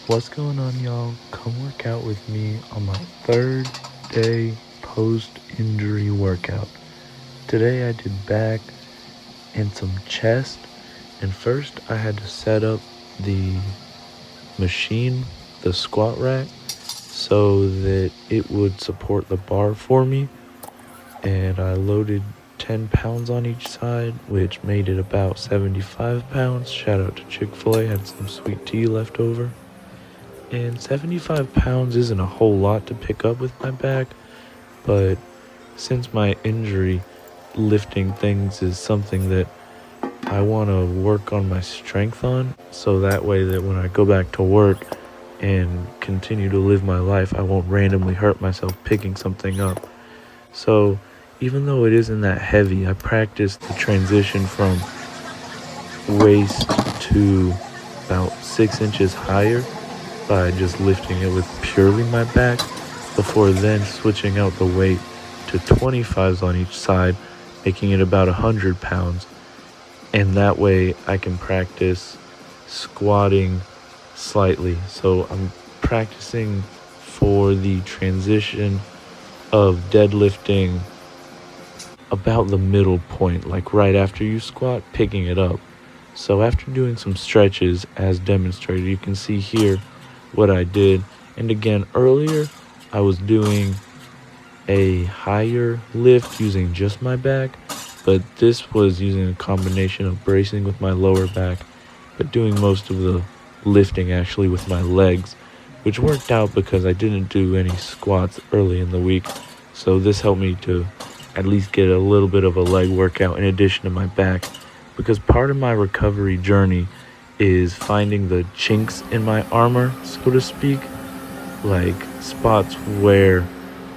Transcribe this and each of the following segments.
What's going on, y'all? Come work out with me on my third day post-injury workout. Today I did back and some chest, and first I had to set up the machine, the squat rack, so that it would support the bar for me, and I loaded 10 pounds on each side, which made it about 75 pounds. Shout out to Chick-fil-A, had some sweet tea left over. And 75 pounds isn't a whole lot to pick up with my back, but since my injury, lifting things is something that I want to work on my strength on, so that way that when I go back to work and continue to live my life, I won't randomly hurt myself picking something up. So even though it isn't that heavy, I practiced the transition from waist to about 6 inches higher by just lifting it with purely my back, before then switching out the weight to 25s on each side, making it about 100 pounds. And that way I can practice squatting slightly. So I'm practicing for the transition of deadlifting about the middle point, like right after you squat, picking it up. So after doing some stretches as demonstrated, you can see here what I did. And again, earlier I was doing a higher lift using just my back, but this was using a combination of bracing with my lower back, but doing most of the lifting actually with my legs, which worked out because I didn't do any squats early in the week. So this helped me to at least get a little bit of a leg workout in addition to my back, because part of my recovery journey is finding the chinks in my armor, so to speak, like spots where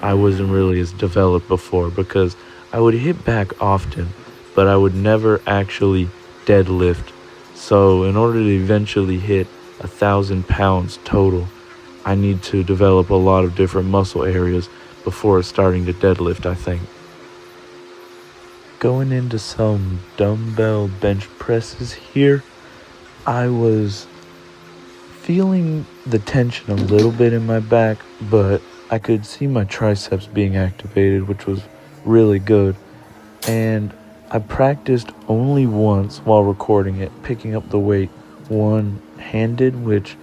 I wasn't really as developed before, because I would hit back often, but I would never actually deadlift. So in order to eventually hit 1,000 pounds total, I need to develop a lot of different muscle areas before starting to deadlift, I think. Going into some dumbbell bench presses here, I was feeling the tension a little bit in my back, but I could see my triceps being activated, which was really good. And I practiced only once while recording it, picking up the weight one-handed, which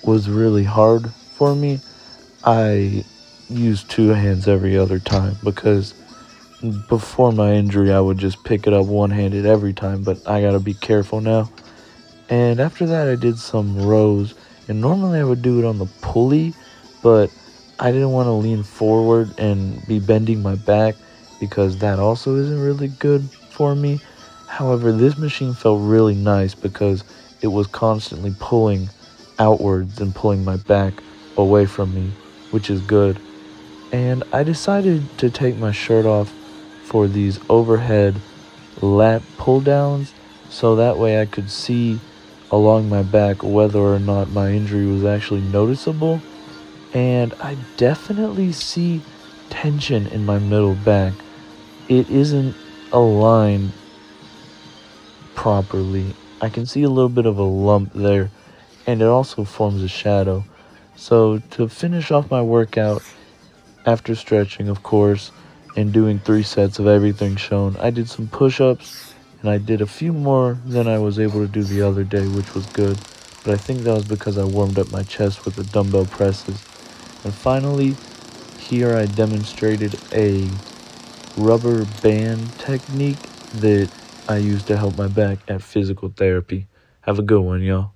was really hard for me. I used two hands every other time, because before my injury I would just pick it up one-handed every time, but I gotta be careful now. And after that I did some rows, and normally I would do it on the pulley, but I didn't want to lean forward and be bending my back, because that also isn't really good for me. However, this machine felt really nice because it was constantly pulling outwards and pulling my back away from me, which is good. And I decided to take my shirt off for these overhead lat pull downs, so that way I could see along my back whether or not my injury was actually noticeable. And I definitely see tension in my middle back. It isn't aligned properly. I can see a little bit of a lump there, and it also forms a shadow. So to finish off my workout, after stretching of course, and doing 3 sets of everything shown, I did some push-ups, and I did a few more than I was able to do the other day, which was good. But I think that was because I warmed up my chest with the dumbbell presses. And finally, here I demonstrated a rubber band technique that I use to help my back at physical therapy. Have a good one, y'all.